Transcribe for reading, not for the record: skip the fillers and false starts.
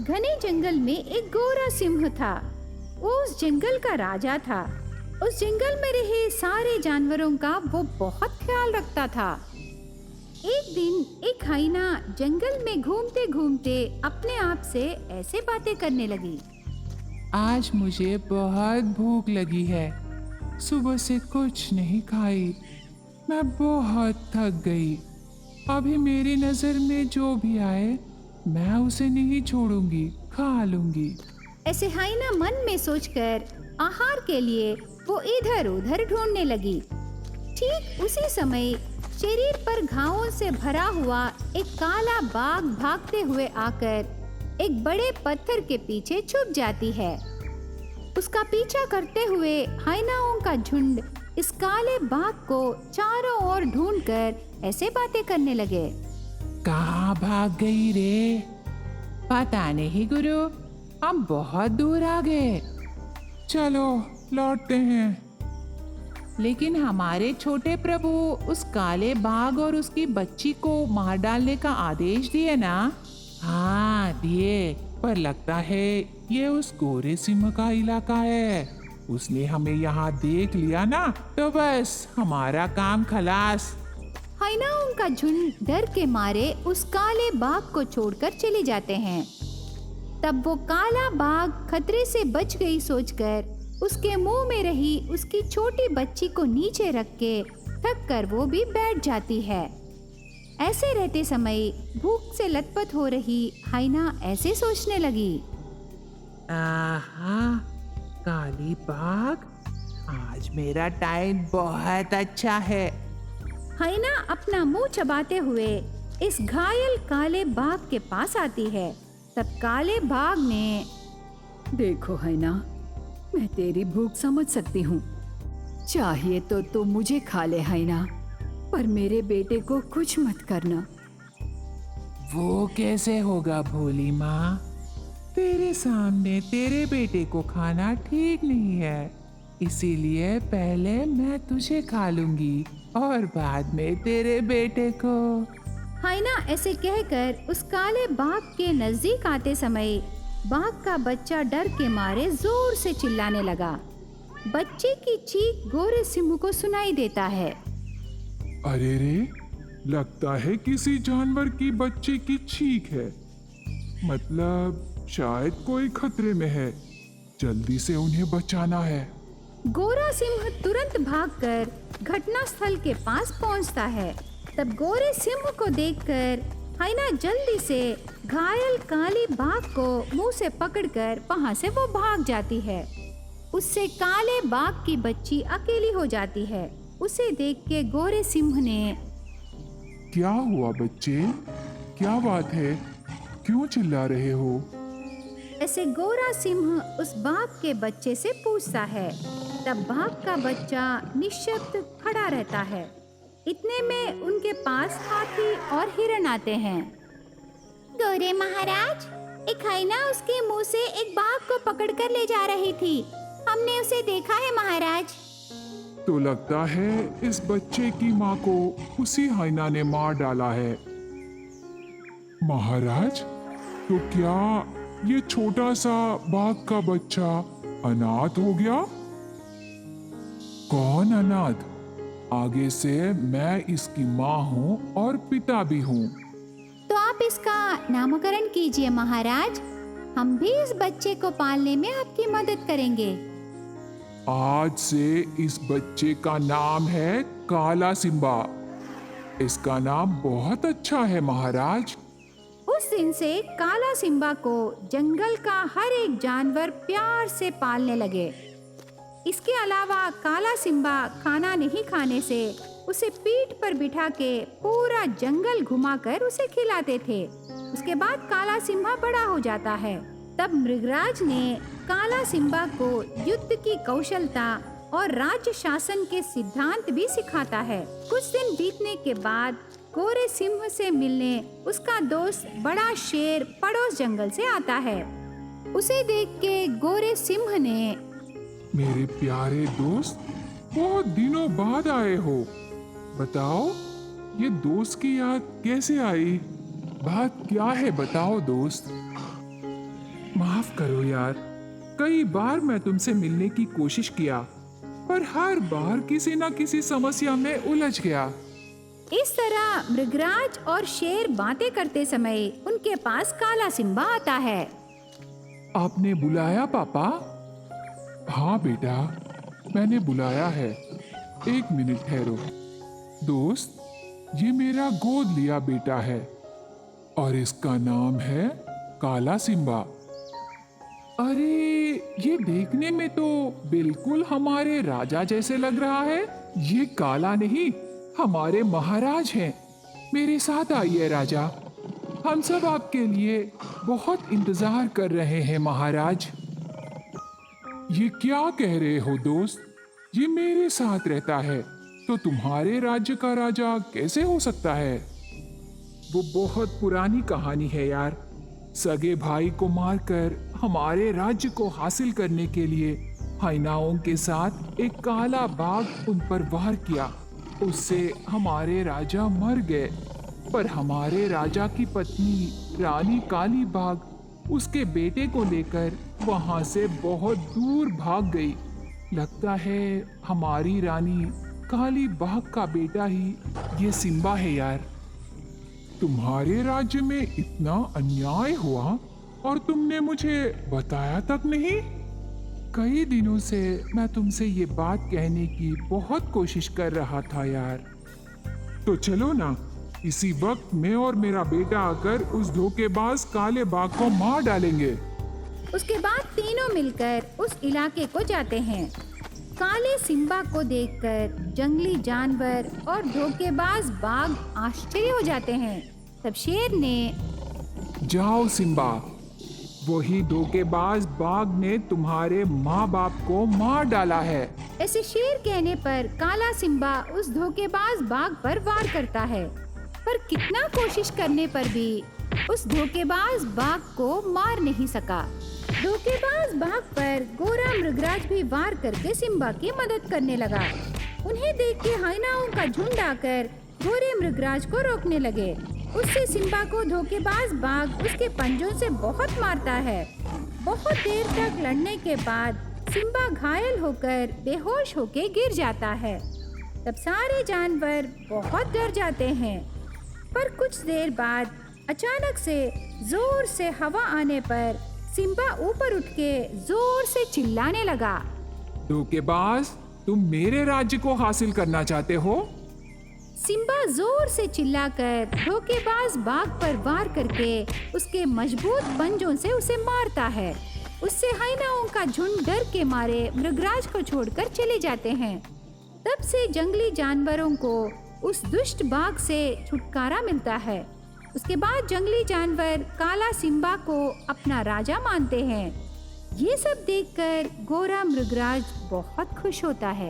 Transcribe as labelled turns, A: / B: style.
A: घने जंगल में एक गोरा सिंह था। वो उस जंगल का राजा था। उस जंगल में रहे सारे जानवरों का वो बहुत ख्याल रखता था। एक दिन एक हाइना जंगल में घूमते घूमते अपने आप से ऐसे बातें करने लगी।
B: आज मुझे बहुत भूख लगी है। सुबह से कुछ नहीं खाई। मैं बहुत थक गई। अभी मेरी नजर में जो भी आए मैं उसे नहीं छोड़ूंगी, खा लूंगी।
A: ऐसे हाइना मन में सोचकर आहार के लिए वो इधर उधर ढूंढने लगी। ठीक उसी समय शरीर पर घावों से भरा हुआ एक काला बाघ भागते हुए आकर एक बड़े पत्थर के पीछे छुप जाती है। उसका पीछा करते हुए हाइनाओं का झुंड इस काले बाघ को चारों ओर ढूंढकर ऐसे बातें करने लगे।
B: कहाँ भाग गई रे? पता नहीं गुरु, हम बहुत दूर आ गए। चलो लौटते हैं। लेकिन हमारे छोटे प्रभु उस काले बाघ और उसकी बच्ची को मार डालने का आदेश दिए ना? हाँ दिए, पर लगता है ये उस गोरे सिंह का इलाका है। उसने हमें यहाँ देख लिया ना तो बस हमारा काम खलास।
A: हाइनाओं का झुंड डर के मारे उस काले बाघ को छोड़कर चले जाते हैं। तब वो काला बाघ खतरे से बच गई सोचकर उसके मुंह में रही उसकी छोटी बच्ची को नीचे रख के थक कर वो भी बैठ जाती है। ऐसे रहते समय भूख से लथपथ हो रही हाइना ऐसे सोचने लगी।
B: आहा, काली बाघ, आज मेरा टाइम बहुत अच्छा है।
A: हाइना अपना मुंह चबाते हुए इस घायल काले बाघ के पास आती है। तब काले बाघ ने,
C: देखो हाइना, मैं तेरी भूख समझ सकती हूँ। चाहिए तो तू मुझे खा ले हाइना, पर मेरे बेटे को कुछ मत करना।
B: वो कैसे होगा भोली माँ? तेरे सामने तेरे बेटे को खाना ठीक नहीं है, इसीलिए पहले मैं तुझे खा लूंगी और बाद में तेरे बेटे को।
A: हाइना ऐसे कहकर उस काले बाघ के नजदीक आते समय बाघ का बच्चा डर के मारे जोर से चिल्लाने लगा। बच्चे की चीख गोरे सिंह को सुनाई देता है।
D: अरे रे, लगता है किसी जानवर की बच्चे की चीख है। मतलब शायद कोई खतरे में है। जल्दी से उन्हें बचाना है।
A: गोरा सिंह तुरंत भागकर घटनास्थल के पास पहुंचता है। तब गोरे सिंह को देखकर हाइना जल्दी से घायल काली बाघ को मुंह से पकड़कर वहां से वो भाग जाती है। उससे काले बाघ की बच्ची अकेली हो जाती है। उसे देख के गोरे सिंह ने,
D: क्या हुआ बच्चे? क्या बात है? क्यों चिल्ला रहे हो?
A: ऐसे गोरा सिंह उस बाघ के बच्चे से पूछता है। तब बाघ का बच्चा निश्शब्द खड़ा रहता है। इतने में उनके पास हाथी और हिरण आते हैं। गोरे महाराज, एक हाइना उसके मुंह से एक बाघ को पकड़कर ले जा रही थी। हमने उसे देखा है महाराज।
D: तो लगता है इस बच्चे की माँ को उसी हाइना ने मार डाला है। महाराज, तो क्या ये छोटा सा बाघ का बच्चा अनाथ हो गया? कौन अनाथ? आगे से मैं इसकी माँ हूँ और पिता भी हूँ।
A: तो आप इसका नामकरण कीजिए महाराज। हम भी इस बच्चे को पालने में आपकी मदद करेंगे।
D: आज से इस बच्चे का नाम है काला सिंबा। इसका नाम बहुत अच्छा है महाराज।
A: उस दिन से काला सिंबा को जंगल का हर एक जानवर प्यार से पालने लगे। इसके अलावा काला सिंबा खाना नहीं खाने से उसे पीठ पर बिठा के पूरा जंगल घुमाकर उसे खिलाते थे। उसके बाद काला सिंबा बड़ा हो जाता है। तब मृगराज ने काला सिंबा को युद्ध की कौशलता और राज्य शासन के सिद्धांत भी सिखाता है। कुछ दिन बीतने के बाद गोरे सिंह से मिलने उसका दोस्त बड़ा शेर पड़ोस जंगल से आता है। उसे देख के गोरे सिंह ने,
D: मेरे प्यारे दोस्त, बहुत दिनों बाद आए हो। बताओ, ये दोस्त की याद कैसे आई? बात क्या है बताओ दोस्त। माफ करो यार, कई बार मैं तुमसे मिलने की कोशिश किया, पर हर बार किसी न किसी समस्या में उलझ गया।
A: इस तरह मृगराज और शेर बातें करते समय उनके पास काला सिम्बा आता है।
D: आपने बुलाया पापा? हाँ बेटा, मैंने बुलाया है। एक मिनट ठहरो। दोस्त, ये मेरा गोद लिया बेटा है और इसका नाम है काला सिम्बा। अरे, ये देखने में तो बिल्कुल हमारे राजा जैसे लग रहा है। ये काला नहीं, हमारे महाराज हैं। मेरे साथ आइए राजा, हम सब आपके लिए बहुत इंतजार कर रहे हैं महाराज। ये क्या कह रहे हो दोस्त? ये मेरे साथ रहता है तो तुम्हारे राज्य का राजा कैसे हो सकता है? वो बहुत पुरानी कहानी है यार। सगे भाई को मारकर हमारे राज्य को हासिल करने के लिए हाइनाओं के साथ एक काला बाघ उन पर वार किया। उससे हमारे राजा मर गए, पर हमारे राजा की पत्नी रानी काली बाघ उसके बेटे को लेकर वहां से बहुत दूर भाग गई। लगता है हमारी रानी काली बाघ का बेटा ही ये सिम्बा है यार। तुम्हारे राज्य में इतना अन्याय हुआ और तुमने मुझे बताया तक नहीं? कई दिनों से मैं तुमसे ये बात कहने की बहुत कोशिश कर रहा था यार। तो चलो ना, इसी वक्त मैं और मेरा बेटा आकर उस धोखेबाज काले बाघ को मार डालेंगे।
A: उसके बाद तीनों मिलकर उस इलाके को जाते हैं। काले सिम्बा को देखकर जंगली जानवर और धोखेबाज बाघ आश्चर्य हो जाते हैं। तब शेर ने,
D: जाओ सिम्बा, वही धोखेबाज बाघ ने तुम्हारे माँ बाप को मार डाला है।
A: ऐसे शेर कहने पर काला सिम्बा उस धोखेबाज बाघ पर वार करता है, पर कितना कोशिश करने पर भी उस धोखेबाज बाघ को मार नहीं सका। धोखेबाज बाघ पर गोरा मृगराज भी वार करके सिम्बा की मदद करने लगा। उन्हें देख के हाइनाओं का झुंड आकर गोरे मृगराज को रोकने लगे। उससे सिम्बा को धोखेबाज बाघ उसके पंजों से बहुत मारता है। बहुत देर तक लड़ने के बाद सिम्बा घायल होकर बेहोश होके गिर जाता है। तब सारे जानवर बहुत डर जाते हैं, पर कुछ देर बाद अचानक से जोर से हवा आने पर सिम्बा ऊपर उठ के जोर से चिल्लाने लगा,
D: धोखेबाज, तुम मेरे राज्य को हासिल करना चाहते हो?
A: सिम्बा जोर से चिल्लाकर धोखेबाज बाघ पर वार करके उसके मजबूत पंजों से उसे मारता है। उससे हाइनाओं का झुंड डर के मारे मृगराज को छोड़कर चले जाते हैं। तब से जंगली जानवरों को उस दुष्ट बाघ से छुटकारा मिलता है। उसके बाद जंगली जानवर काला सिम्बा को अपना राजा मानते हैं। ये सब देखकर गोरा मृगराज बहुत खुश होता है।